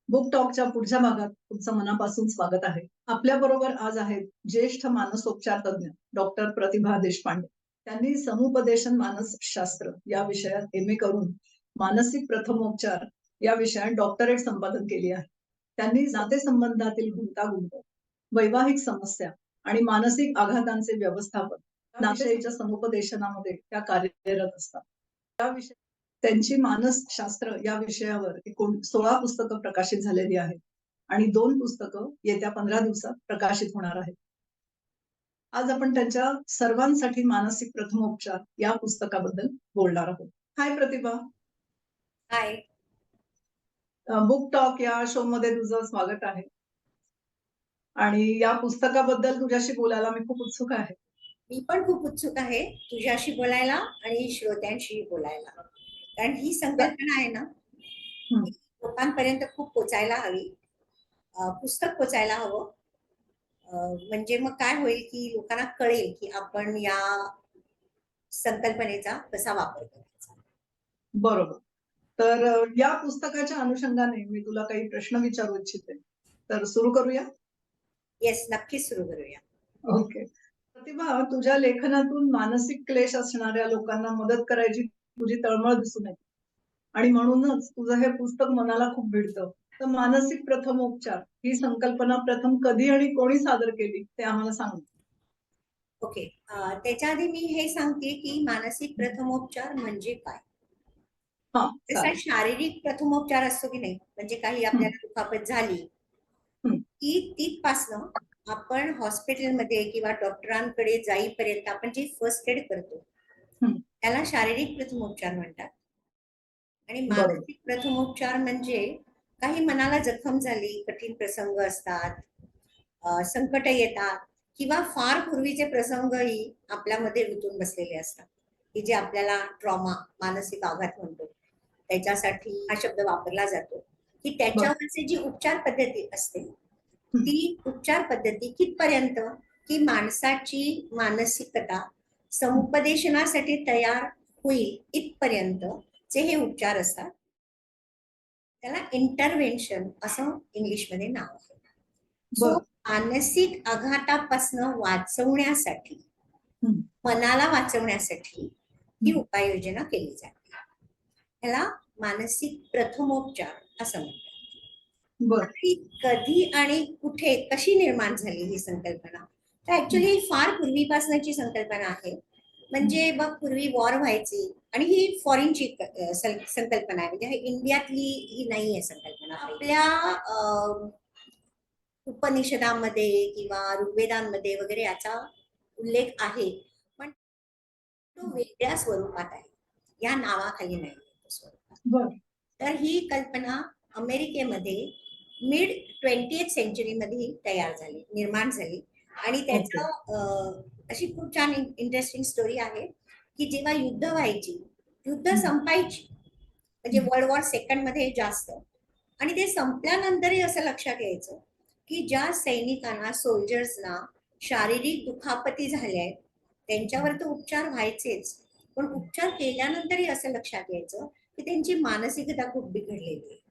Book टॉकच्या पुढच्या भागात तुमचं मनापासून स्वागत आहे. आपल्या बरोबर आज आहेत ज्येष्ठ मानसोपचार तज्ञ डॉक्टर प्रतिभा देशपांडे. त्यांनी समुपदेशन मानसशास्त्र या विषयात एम ए करून मानसिक प्रथमोपचार या विषयात डॉक्टरेट संपादन केली आहे. त्यांनी नातेसंबंधातील गुंतागुंत, वैवाहिक समस्या आणि मानसिक आघातांचे व्यवस्थापन याविषयीच्या समुपदेशनामध्ये त्या कार्यरत असतात. त्यांची मानसशास्त्र या विषयावर एकूण 16 पुस्तकं प्रकाशित झालेली आहेत आणि 2 पुस्तकं येत्या 15 दिवसात प्रकाशित होणार आहेत. आज आपण त्यांच्या सर्वांसाठी मानसिक प्रथमोपचार या पुस्तकाबद्दल बोलणार आहोत. हाय प्रतिभा. हाय. बुक टॉक या शो मध्ये तुझं स्वागत आहे आणि या पुस्तकाबद्दल तुझ्याशी बोलायला मी खूप उत्सुक आहे. मी पण खूप उत्सुक आहे तुझ्याशी बोलायला आणि श्रोत्यांशी बोलायला, कारण ही संकल्पना आहे ना लोकांपर्यंत खूप पोचायला हवी. पुस्तक पोचायला हवं, म्हणजे मग काय होईल की लोकांना कळेल की आपण या संकल्पनेचा कसा वापर करायचा. बरोबर. तर या पुस्तकाच्या अनुषंगाने मी तुला काही प्रश्न विचारू इच्छिते, तर सुरू करूया? येस, नक्कीच सुरू करूया. ओके. प्रतिभा, तुझ्या लेखनातून मानसिक क्लेश असणाऱ्या लोकांना मदत करायची तुझी तळमळ दिसून येते आणि म्हणूनच तुझं हे पुस्तक मनाला खूप भिडतं. तर मानसिक प्रथमोपचार ही संकल्पना प्रथम कधी आणि कोणी सादर केली ते आम्हाला सांग. ओके, त्याच्या आधी मी हे सांगते की मानसिक प्रथमोपचार म्हणजे काय. जसा शारीरिक प्रथमोपचार असतो की नाही, म्हणजे काही आपल्याला दुखापत झाली की तिथपासनं आपण हॉस्पिटलमध्ये किंवा डॉक्टरांकडे जाईपर्यंत आपण जे फर्स्ट एड करतो त्याला शारीरिक प्रथमोपचार म्हणतात. आणि मानसिक प्रथमोपचार म्हणजे काही मनाला जखम झाली, कठीण प्रसंग असतात, संकट येतात किंवा फार पूर्वीचे प्रसंगही आपल्यामध्ये रुतून बसलेले असतात की जे आपल्याला ट्रॉमा, मानसिक आघात म्हणतो, त्याच्यासाठी हा शब्द वापरला जातो की त्याच्यावरची जी उपचार पद्धती असते ती उपचार पद्धती कितपर्यंत की माणसाची मानसिकता समुपदेशनासाठी तयार होईल इथपर्यंत जे हे उपचार असतात. त्याला इंटरव्हेन्शन असं इंग्लिशमध्ये नाव आहे. सो मानसिक आघातापासून वाचवण्यासाठी, मनाला वाचवण्यासाठी ही उपाययोजना केली जाते. त्याला मानसिक प्रथमोपचार असं म्हणतात. कधी आणि कुठे कशी निर्माण झाली ही संकल्पना, तर ऍक्च्युली फार पूर्वीपासूनची संकल्पना आहे. म्हणजे बघ, पूर्वी वॉर व्हायची आणि ही फॉरेनची संकल्पना आहे, म्हणजे इंडियातली ही नाहीये संकल्पना. आपल्या उपनिषदामध्ये किंवा ऋग्वेदांमध्ये वगैरे याचा उल्लेख आहे, पण तो वेगळ्या स्वरूपात आहे, या नावाखाली नाही स्वरूपात. तर ही कल्पना अमेरिकेमध्ये मिड 20th सेंचुरीमध्ये तयार झाली, निर्माण झाली. आणि त्याचं अशी खूप छान इंटरेस्टिंग स्टोरी आहे की जेव्हा युद्ध व्हायची, युद्ध संपायची, म्हणजे वर्ल्ड वॉर सेकंड मध्ये जास्त, आणि ते संपल्यानंतरही असं लक्षात यायचं की ज्या सैनिकांना, सोल्जर्सना शारीरिक दुखापती झाल्या त्यांच्यावर तर उपचार व्हायचेच, पण उपचार केल्यानंतरही असं लक्षात यायचं की त्यांची मानसिकता खूप बिघडलेली आहे.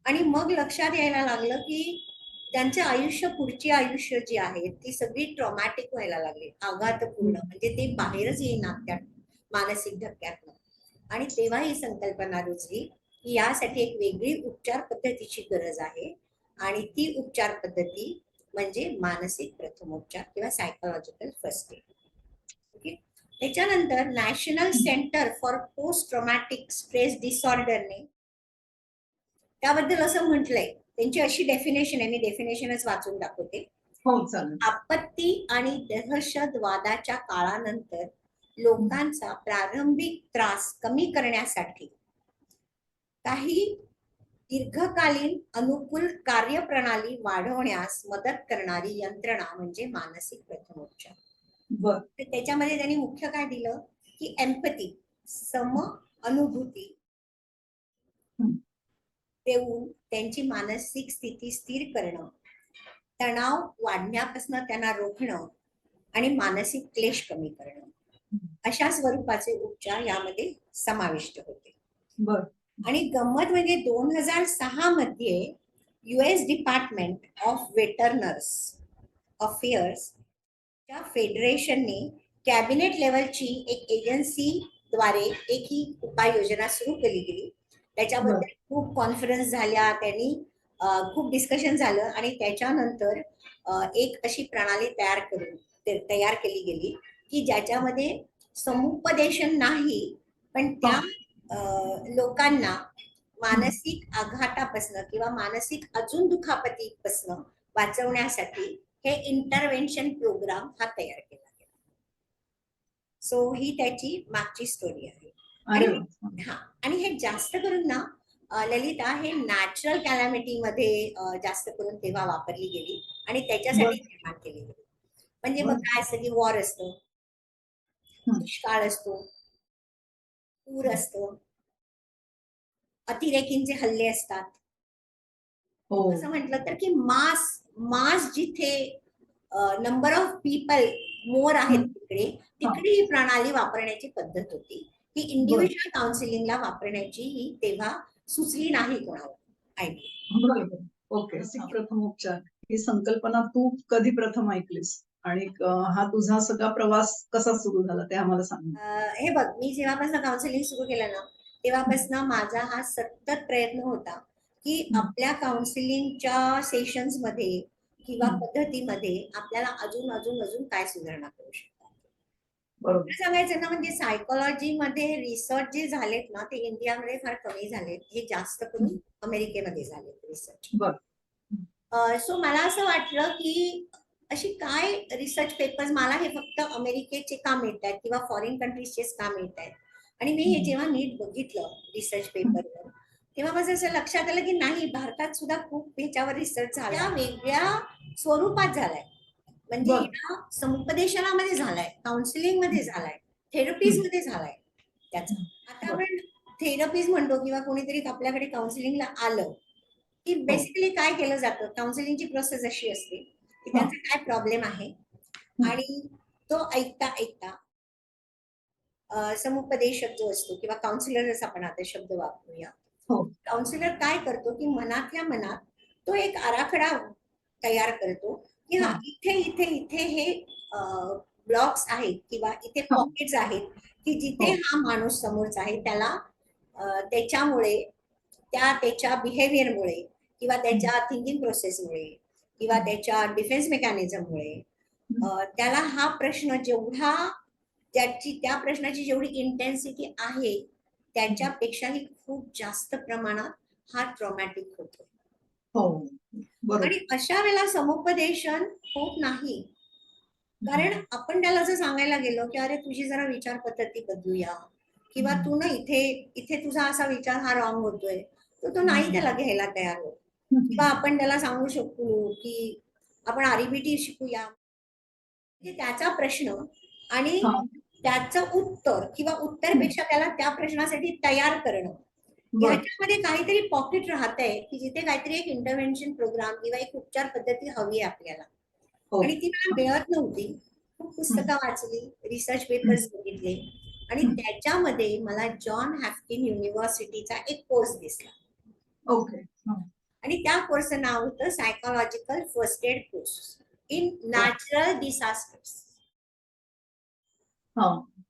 आणि मग लक्षात यायला लागलं की त्यांचे आयुष्य, पुढची आयुष्य जी आहे ती सगळी ट्रॉमॅटिक व्हायला लागली, आघातपूर्ण, म्हणजे ते बाहेरच येईना त्या मानसिक धक्क्यातनं. आणि तेव्हा ही संकल्पना रुजली की यासाठी एक वेगळी उपचार पद्धतीची गरज आहे, आणि ती उपचार पद्धती म्हणजे मानसिक प्रथमोपचार किंवा सायकोलॉजिकल फर्स्ट एड. ओके. त्याच्यानंतर national centre for post traumatic stress डिसऑर्डरने त्याबद्दल असं म्हटलंय, त्यांची अशी डेफिनेशन आहे, मी डेफिनेशनच वाचून दाखवते. आपत्ती आणि दहशतवादाच्या काळानंतर लोकांचा प्रारंभिक त्रास कमी करण्यासाठी काही दीर्घकालीन अनुकूल कार्यप्रणाली वाढवण्यास मदत करणारी यंत्रणा म्हणजे मानसिक प्रथमोपचार. तर त्याच्यामध्ये त्यांनी मुख्य काय दिलं की एम्पॅथी, सम अनुभूती देऊन त्यांची मानसिक स्थिती स्थिर करणं, तणाव वाढण्यापासून त्यांना रोखणं आणि मानसिक क्लेश कमी करणं, अशा स्वरूपाचे उपचार यामध्ये समाविष्ट होते. आणि गंमत म्हणजे 2006 मध्ये US डिपार्टमेंट ऑफ वेटरनर्स अफेअर्स च्या फेडरेशनने कॅबिनेट लेवलची एक एजन्सी द्वारे एक ही उपाययोजना सुरू केली गेली. त्याच्याबद्दल खूप कॉन्फरन्स झाल्या, त्यांनी खूप डिस्कशन झालं आणि त्याच्यानंतर एक अशी प्रणाली तयार केली गेली की ज्याच्यामध्ये समुपदेशन नाही, पण त्या लोकांना मानसिक आघातापासून किंवा मानसिक अजून दुखापतीपासून वाचवण्यासाठी हे इंटरव्हेन्शन प्रोग्राम हा तयार केला गेला. सो ही त्याची मागची स्टोरी आहे. आणि हे जास्त करून ना ललिता हे नॅचरल कॅलॅमिटी मध्ये जास्त करून तेव्हा वापरली गेली आणि त्याच्यासाठी निर्माण केली गेली. म्हणजे मग काय असतं की वॉर असतो, दुष्काळ असतो, पूर असतो, अतिरेकींचे हल्ले असतात. असं म्हटलं तर की मास जिथे नंबर ऑफ पीपल मोर आहेत तिकडे ही प्रणाली वापरण्याची पद्धत होती. ही इंडिव्हिज्युअल काउन्सिलिंगला वापरण्याची ही तेव्हा सुचली नाही कोणाला आयडिया. ओके. प्रथमोपचार ही संकल्पना तू कधी प्रथम ऐकलीस आणि हा तुझा सगळा प्रवास कसा सुरू झाला ते आम्हाला सांग. हे बघ, मी जेव्हापासून काउन्सिलिंग सुरू केलं ना तेव्हापासून माझा हा सतत प्रयत्न होता की आपल्या काउन्सिलिंगच्या सेशन्स मध्ये किंवा पद्धतीमध्ये आपल्याला अजून अजून अजून काय सुधारणा करू शकतो. सांगायचं ना म्हणजे सायकोलॉजी मध्ये रिसर्च जे झालेत ना ते इंडियामध्ये फार कमी झालेत, हे जास्त करून अमेरिकेमध्ये झालेत रिसर्च. सो मला असं वाटलं की अशी काय रिसर्च पेपर्स मला हे फक्त अमेरिकेचे का मिळत आहेत किंवा फॉरेन कंट्रीजचेच का मिळत आहेत. आणि मी हे जेव्हा नीट बघितलं रिसर्च पेपरवर तेव्हा माझं असं लक्षात आलं की नाही, भारतात सुद्धा खूप ह्याच्यावर रिसर्च झाला, वेगळ्या स्वरूपात झालाय. म्हणजे समुपदेशनामध्ये झालाय, काउन्सिलिंग मध्ये झालाय, थेरपीज मध्ये झालाय त्याचा. आता आपण थेरपीज म्हणतो किंवा कोणीतरी आपल्याकडे काउन्सिलिंगला आलं की बेसिकली काय केलं जातं, काउन्सिलिंगची प्रोसेस अशी असते की त्यांचा काय प्रॉब्लेम आहे आणि तो ऐकता ऐकता समुपदेशक जो असतो किंवा काउन्सिलर जसा आपण आता शब्द वापरूया, काउन्सिलर काय करतो की मनातल्या मनात तो एक आराखडा तयार करतो की हा इथे इथे इथे हे ब्लॉक्स आहेत किंवा इथे पॉकेट्स आहेत की जिथे हा माणूस समोरचा आहे त्याला त्याच्यामुळे त्याच्या बिहेवियरमुळे किंवा त्याच्या थिंकिंग प्रोसेसमुळे किंवा त्याच्या डिफेन्स मेकॅनिझममुळे त्याला हा प्रश्न जेवढा त्या प्रश्नाची जेवढी इंटेन्सिटी आहे त्याच्यापेक्षाही खूप जास्त प्रमाणात हा ट्रॉमॅटिक होतो. आणि अशा वेळेला समुपदेशन होत नाही, कारण आपण त्याला जर सांगायला गेलो की अरे तुझी जरा विचार पद्धती बदलूया किंवा तू ना इथे इथे तुझा असा विचार हा रॉंग होतोय, तर तो नाही त्याला घ्यायला तयार होत. किंवा आपण त्याला सांगू शकतो की आपण आरईबीटी शिकूया, त्याचा प्रश्न आणि त्याचं उत्तर किंवा उत्तरपेक्षा त्याला त्या प्रश्नासाठी तयार करणं, याच्यामध्ये काहीतरी पॉकेट राहतंय की जिथे काहीतरी एक इंटरव्हेन्शन प्रोग्राम किंवा एक उपचार पद्धती हवी आहे आपल्याला. आणि ती मला मिळत नव्हती. खूप पुस्तकं वाचली, रिसर्च पेपर्स बघितले आणि त्याच्यामध्ये मला जॉन हॉपकिन्स युनिव्हर्सिटीचा एक कोर्स दिसला. आणि त्या कोर्सचं नाव होतं psychological first add course in natural disasters,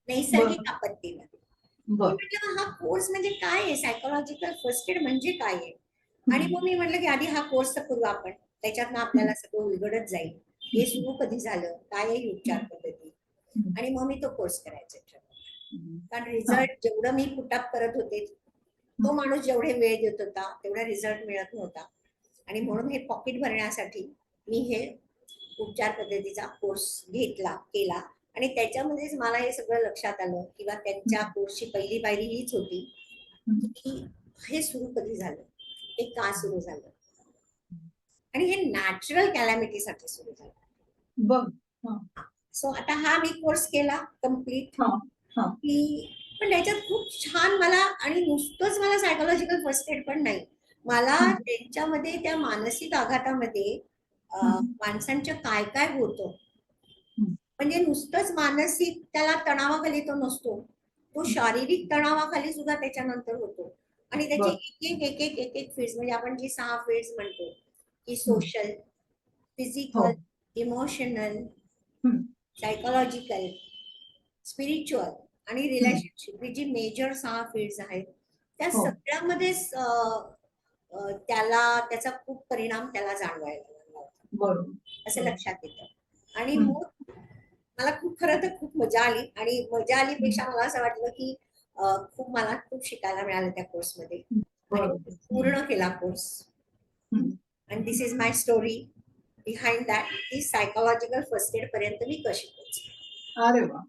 नैसर्गिक आपत्तीमध्ये. म्हटलं हा कोर्स म्हणजे काय आहे, सायकोलॉजिकल फर्स्ट एड म्हणजे काय आहे. आणि मग मी म्हटलं की आधी हा कोर्स करू आपण, त्याच्यातनं आपल्याला सगळं उलगडत जाईल हे सुरू कधी झालं, काय आहे उपचार पद्धती. आणि मग मी तो कोर्स करायचा ठरवलं, कारण रिझल्ट जेवढं मी पुटअप करत होते तो माणूस जेवढे वेळ देत होता तेवढा रिझल्ट मिळत नव्हता. आणि म्हणून हे पॉकेट भरण्यासाठी मी हे उपचार पद्धतीचा कोर्स केला आणि त्याच्यामध्येच मला हे सगळं लक्षात आलं किंवा त्यांच्या कोर्सची पहिली पायरी हीच होती की हे सुरू कधी झालं, ते का सुरू झालं, आणि हे नॅचरल कॅलॅमिटीसाठी सुरू झालं. सो आता हा मी कोर्स केला कम्प्लीट की, पण त्याच्यात खूप छान मला, आणि नुसतंच मला सायकोलॉजिकल फर्स्ट एड पण नाही, मला त्यांच्यामध्ये त्या मानसिक आघातामध्ये माणसांच्या काय काय होतं, म्हणजे नुसतंच मानसिक त्याला तणावाखाली तो नसतो, तो शारीरिक तणावाखाली सुद्धा त्याच्यानंतर होतो. आणि त्याचे एक एक एक एक एक एक फेज, म्हणजे आपण जे 6 फेज म्हणतो की सोशल, हो. फिजिकल, इमोशनल, सायकोलॉजिकल, स्पिरिच्युअल आणि रिलेशनशिप, ही जी मेजर 6 फील्ड्स आहेत त्या हो. सगळ्यामध्येच त्याला त्याचा खूप परिणाम त्याला जाणवायला लागला होता, बरोबर. असं लक्षात येतं. आणि हम्म. मग मला खरं तर खूप मजा आली, आणि मजा आलीपेक्षा मला असं वाटलं की मला खूप शिकायला मिळालं त्या कोर्समध्ये, आणि बरोबर. पूर्ण केला कोर्स. हम्म. And this is my story behind that, की सायकोलॉजिकल फर्स्ट एड पर्यंत मी कशी पोहोचले. अरे वा,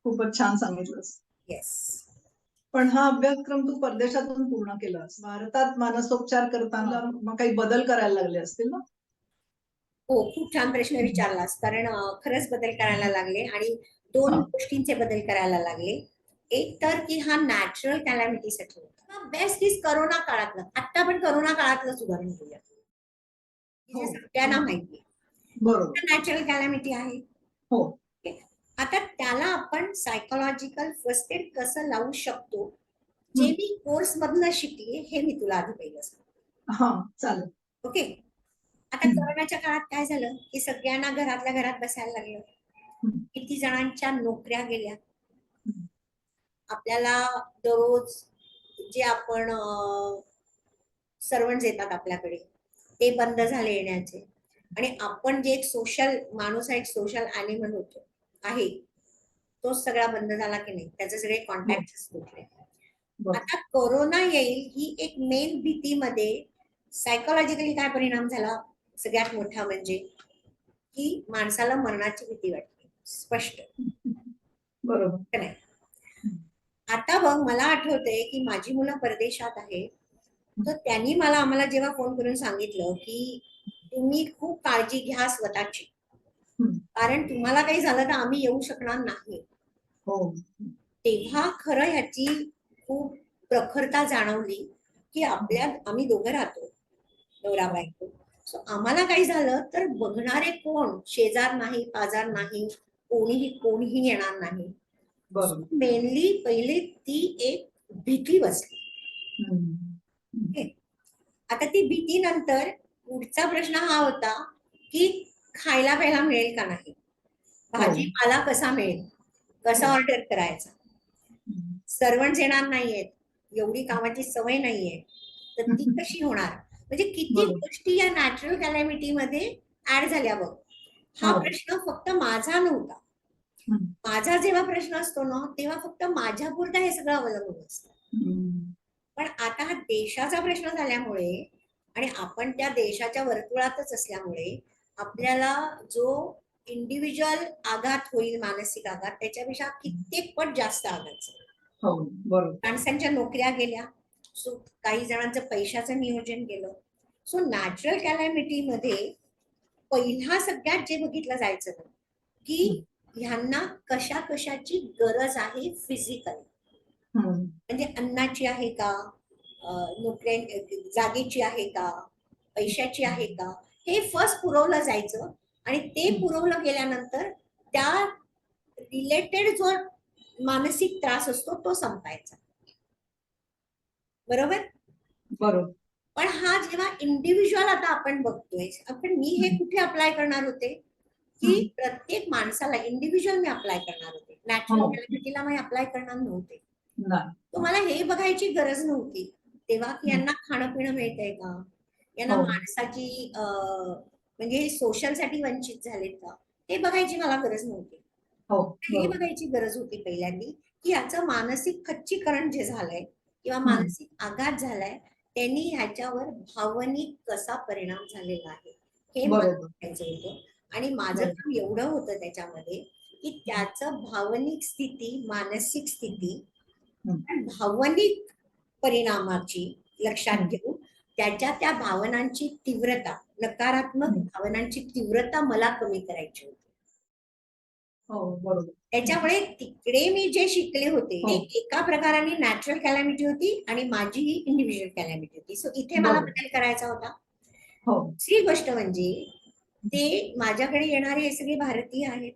खूपच छान सांगितलंस. येस. पण हा अभ्यासक्रम तू परदेशातून पूर्ण केलास, भारतात मानसोपचार करताना मग काही बदल करायला लागले असतील ना? हो, खूप छान प्रश्न विचारलास, कारण खरंच बदल करायला लागले, आणि 2 गोष्टींचे बदल करायला लागले. एक तर की हा नॅचरल कॅलॅमिटीसाठी होता. बेस्ट इज करोना काळातलं. आता पण करोना काळातलंच उदाहरण घेऊया, जे सगळ्यांना माहिती आहे. बरोबर. नॅचरल कॅलॅमिटी आहे. हो. आता त्याला आपण सायकोलॉजिकल फर्स्ट एड कसं लावू शकतो, जे मी कोर्स मधनं शिकले, हे मी तुला आधी पहिलं सांगते. हा, चालेल. ओके. आता कोरोनाच्या काळात काय झालं, की सगळ्यांना घरातल्या घरात बसायला लागलं. किती जणांच्या नोकऱ्या गेल्या. आपल्याला दररोज जे आपण सर्वंट्स येतात आपल्याकडे, ते बंद झाले येण्याचे, आणि आपण जे एक सोशल माणूस आहे, एक सोशल ॲनिमल होतो आहे, तो सगळा बंद झाला की नाही, त्याचे सगळे कॉन्टॅक्ट तुटले. आता कोरोना येईल ही एक मेन भीतीमध्ये सायकोलॉजिकली काय परिणाम झाला, सगळ्यात मोठा म्हणजे की माणसाला मरणाची भीती वाटते, स्पष्ट. बरोबर. नाही. आता बघ, मला आठवतंय की माझी मुलं परदेशात आहे, तर त्यांनी आम्हाला जेव्हा फोन करून सांगितलं की तुम्ही खूप काळजी घ्या स्वतःची, कारण तुम्हाला काही झालं तर आम्ही येऊ शकणार नाही. तेव्हा खरं ह्याची खूप प्रखरता जाणवली, की आम्ही दोघं राहतो, नवरा बायको. सो आम्हाला काही झालं तर बघणारे कोण, शेजार नाही, पाजार नाही, कोणीही येणार नाही. मेनली पहिले ती एक भीती बसली. आता ती भीती नंतर पुढचा प्रश्न हा होता की खायला प्यायला मिळेल का नाही, भाजीपाला कसा मिळेल, कसा ऑर्डर करायचा, सर्वंट येणार नाहीयेत, एवढी कामाची सवय नाहीये, तर ती कशी होणार. म्हणजे किती गोष्टी या नॅचरल कॅलॅमिटी मध्ये ऍड झाल्या बघ. हा प्रश्न फक्त माझा नव्हता. माझा जेव्हा प्रश्न असतो ना, तेव्हा फक्त माझ्यापुरता हे सगळं अवलंबून असतं. पण आता हा देशाचा प्रश्न झाल्यामुळे, आणि आपण त्या देशाच्या वर्तुळातच असल्यामुळे, आपल्याला जो इंडिव्हिज्युअल आघात होईल, मानसिक आघात, त्याच्यापेक्षा कित्येक पट जास्त आघात झाला. माणसांच्या नोकऱ्या गेल्या, सो काही जणांचं पैशाचं नियोजन गेलं. सो नॅचरल कॅलॅमिटी मध्ये पहिला सगळ्यात जे बघितलं जायचं ना, की ह्यांना कशा कशाची गरज आहे फिजिकल, म्हणजे अन्नाची आहे का, नोकऱ्या जागेची आहे का, पैशाची आहे का, हे फर्स्ट पुरवलं जायचं, आणि ते पुरवलं गेल्यानंतर त्या रिलेटेड जो मानसिक त्रास असतो तो संपायचा. बरोबर. पण हा जेव्हा इंडिव्हिज्युअल आता आपण बघतोय, मी हे कुठे अप्लाय करणार होते, की प्रत्येक माणसाला इंडिव्हिज्युअल मी अप्लाय करणार होते, नॅचरल कॅलॅमिटीला मी अप्लाय करणार नव्हते. तुम्हाला हे बघायची गरज नव्हती तेव्हा की यांना खाणं पिणं मिळतंय का, यांना माणसाची म्हणजे सोशल साठी वंचित झालेत का, हे बघायची मला गरज नव्हती. हे बघायची गरज होती पहिल्यांदी, की याचं मानसिक खच्चीकरण जे झालंय किंवा मानसिक आघात झालाय, त्यांनी ह्याच्यावर भावनिक कसा परिणाम झालेला आहे हे मला बघायचं होतं. आणि माझं काम एवढं होतं त्याच्यामध्ये, की त्याचं भावनिक स्थिती, मानसिक स्थिती, भावनिक परिणामाची लक्षात घेऊन त्याच्या त्या भावनांची तीव्रता, नकारात्मक भावनांची तीव्रता मला कमी करायची होती. त्याच्यामुळे तिकडे मी जे शिकले होते ते एका प्रकाराने नॅचरल कॅलॅमिटी होती आणि माझी ही इंडिव्हिज्युअल कॅलॅमिटी होती. सो इथे मला बदल करायचा होता. दुसरी गोष्ट म्हणजे ते माझ्याकडे येणारे हे सगळे भारतीय आहेत.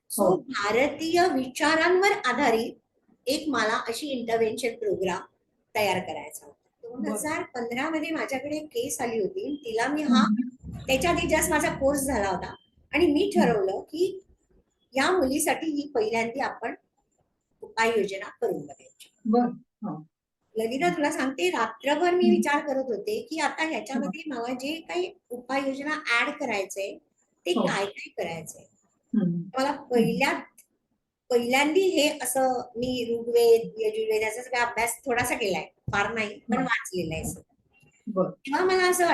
सो भारतीय विचारांवर आधारित एक मला अशी इंटरव्हेन्शन प्रोग्राम तयार करायचा होता. 2015 मध्ये माझ्याकडे एक केस आली होती. तिला मी त्याच्या आधी जस्ट माझा कोर्स झाला होता आणि मी ठरवलं की या मुलीसाठी ही पहिल्यांदा आपण उपाययोजना करून बघायची. ललिता, तुला सांगते, रात्रभर मी विचार करत होते की आता ह्याच्यामध्ये मला जे काही उपाययोजना ऍड करायचंय ते काय काय करायचंय. मला पहिल्यांदा हे असं मी ऋग्वेद यजुर्वेद याचा सगळा अभ्यास थोडासा केलाय, फार नाही पण वाचलेला आहे. तेव्हा मला असं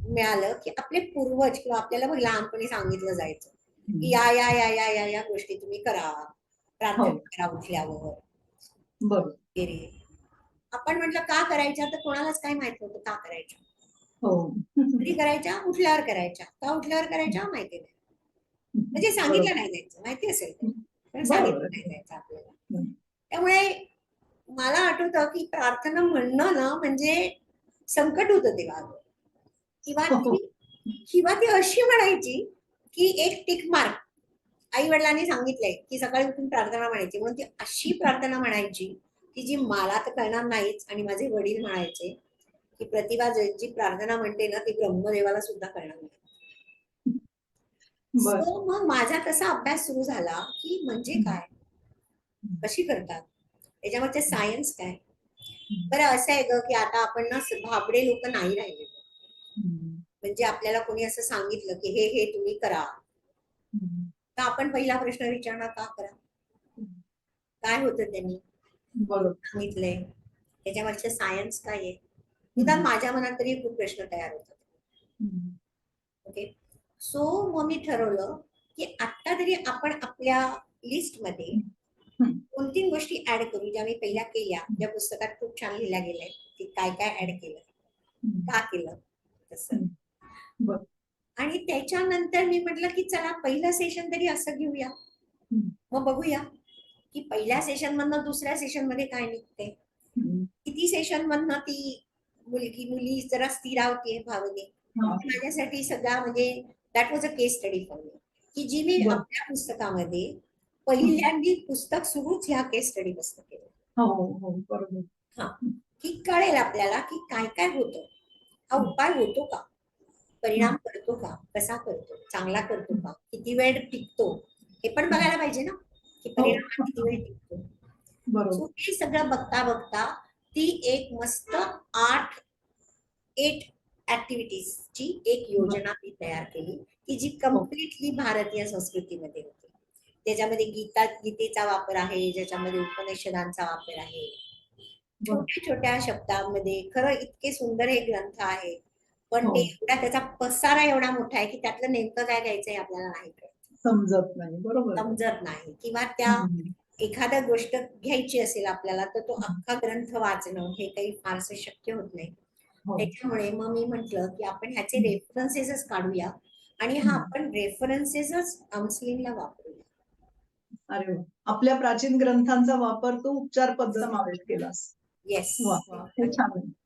मिळालं की आपले पूर्वज किंवा आपल्याला बघ लहानपणी सांगितलं जायचं की या या या या या या गोष्टी तुम्ही करा, प्रार्थना करा उठल्यावर वगैरे. आपण म्हटलं का करायच्या, तर कोणालाच काय माहित नव्हतं का करायच्या. कधी करायच्या, उठल्यावर करायच्या. का उठल्यावर करायच्या माहिती नाही, म्हणजे सांगितलं नाही जायचं, माहिती असेल पण सांगितलं नाही जायचं आपल्याला. त्यामुळे मला आठवतं की प्रार्थना म्हणणं ना म्हणजे संकट होतं तेव्हा. किंवा ती अशी म्हणायची की एक टिक मार्क, आई वडिलांनी सांगितलंय की सकाळी उठून प्रार्थना म्हणायची, म्हणून ती अशी प्रार्थना म्हणायची की जी मला तर कळणार नाहीच. आणि माझे वडील म्हणायचे की प्रतिभा जी प्रार्थना म्हणते ना ती ब्रह्मदेवाला सुद्धा कळणार नाही. मग माझा तसा अभ्यास सुरू झाला की म्हणजे काय, कशी करतात, त्याच्यावरचे सायन्स काय. बरं असं आहे ग की आता आपण ना भाबडे लोक नाही राहिले. म्हणजे आपल्याला कोणी असं सांगितलं की हे हे तुम्ही करा, तर आपण पहिला प्रश्न विचारणार का करा, काय होतं त्यांनी सांगितलंय, त्याच्यावरचे सायन्स काय आहे. निदान माझ्या मनात तरी खूप प्रश्न तयार होतात. ओके, सो मग मी ठरवलं की आता तरी आपण आपल्या लिस्ट मध्ये 2-3 गोष्टी ऍड करू ज्या मी पहिल्या केल्या, ज्या पुस्तकात खूप छान लिहिल्या गेल्या की काय काय ऍड केलं, का केलं तसं. आणि त्याच्यानंतर मी म्हटलं की चला पहिलं सेशन तरी असं घेऊया, मग बघूया की पहिल्या सेशन मधनं दुसऱ्या सेशन मध्ये काय निघते, किती सेशन मधनं ती मुली जरा स्थिरावते भावने. माझ्यासाठी सगळा म्हणजे that was a case study for me, की जी मी आपल्या पुस्तकामध्ये पहिल्यांदा पुस्तक सुरूच ह्या केस स्टडी पासून केलं. की कळेल आपल्याला की काय काय होतं, हा उपाय होतो का, परिणाम करतो का, कसा करतो, चांगला करतो का, किती वेळ टिकतो, हे पण बघायला पाहिजे ना की परिणाम किती वेळ टिकतो. हे सगळं बघता बघता ती एक मस्त 8 ऍक्टिव्हिटीजची एक योजना मी तयार केली की जी कम्प्लिटली भारतीय संस्कृतीमध्ये होती. त्याच्यामध्ये गीतेचा वापर आहे, ज्याच्यामध्ये उपनिषदांचा वापर आहे, छोट्या छोट्या शब्दांमध्ये. खरं इतके सुंदर हे ग्रंथ आहे, पण ते त्याचा पसारा एवढा मोठा आहे की त्यातलं नेमकं काय घ्यायचंय आपल्याला नाही समजत नाही. बरोबर, समजत नाही. किंवा त्या एखाद्या गोष्ट घ्यायची असेल आपल्याला तर तो अख्खा ग्रंथ वाचणं हे काही फारसं शक्य होत नाही. त्याच्यामुळे मग मी म्हटलं की आपण ह्याचे रेफरन्सेसच काढूया आणि हा आपण रेफरन्सेसच काउन्सिलिंगला वापरूया. अरे वा, आपल्या प्राचीन ग्रंथांचा वापर तो उपचार पद्धत समावेश केलास. येस,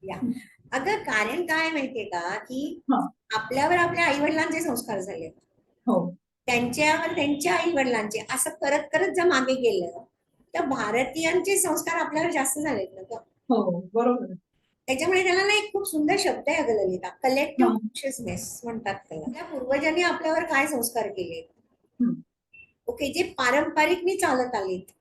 या. अगं कारण काय माहितीये का की आपल्यावर आपल्या आई वडिलांचे संस्कार झाले, त्यांच्यावर त्यांच्या आई वडिलांचे, असं करत करत जर मागे गेलं तर भारतीयांचे संस्कार आपल्यावर जास्त झालेत ना. बरोबर. त्याच्यामुळे त्याला ना एक खूप सुंदर शब्द आहे अगं ललिता, कलेक्टिव्ह कॉन्शियसनेस म्हणतात त्याला. आपल्या पूर्वजांनी आपल्यावर काय संस्कार केले, ओके, जे पारंपरिक चालत आलेत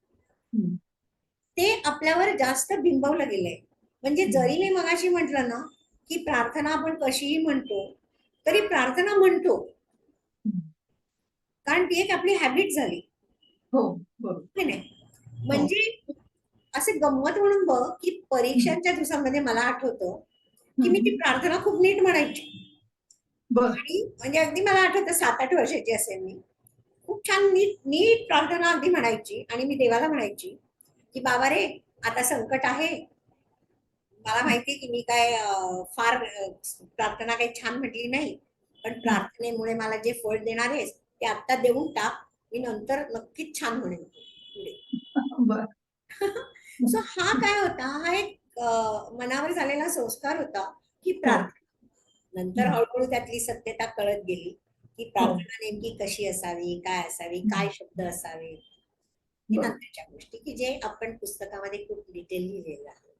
ते आपल्यावर जास्त बिंबवलं गेलंय. म्हणजे जरी मी मगाशी म्हटलं ना की प्रार्थना आपण कशीही म्हणतो तरी प्रार्थना म्हणतो कारण ती एक आपली हॅबिट झाली. नाही म्हणजे असे गंमत म्हणून बघ की परीक्षांच्या दिवसांमध्ये मला आठवतं की मी ती प्रार्थना खूप नीट म्हणायची. आणि म्हणजे अगदी मला आठवतं 7-8 वर्षाची असेल मी, खूप छान नीट प्रार्थना अगदी म्हणायची. आणि मी देवाला म्हणायची की बाबा रे, आता संकट आहे, मला माहितीये की मी काय फार प्रार्थना काही छान म्हटली नाही, पण प्रार्थनेमुळे मला जे फळ देणार आहेस ते आता देऊन टाक, मी नंतर नक्कीच छान म्हणेन पुढे. सो हा काय होता, हा एक मनावर झालेला संस्कार होता की प्रार्थना. नंतर हळूहळू त्यातली सत्यता कळत गेली की प्रार्थना नेमकी कशी असावी, काय असावी, काय शब्द असावे, नंतरच्या गोष्टी की जे आपण पुस्तकामध्ये खूप डिटेल लिहिलेलं आहे.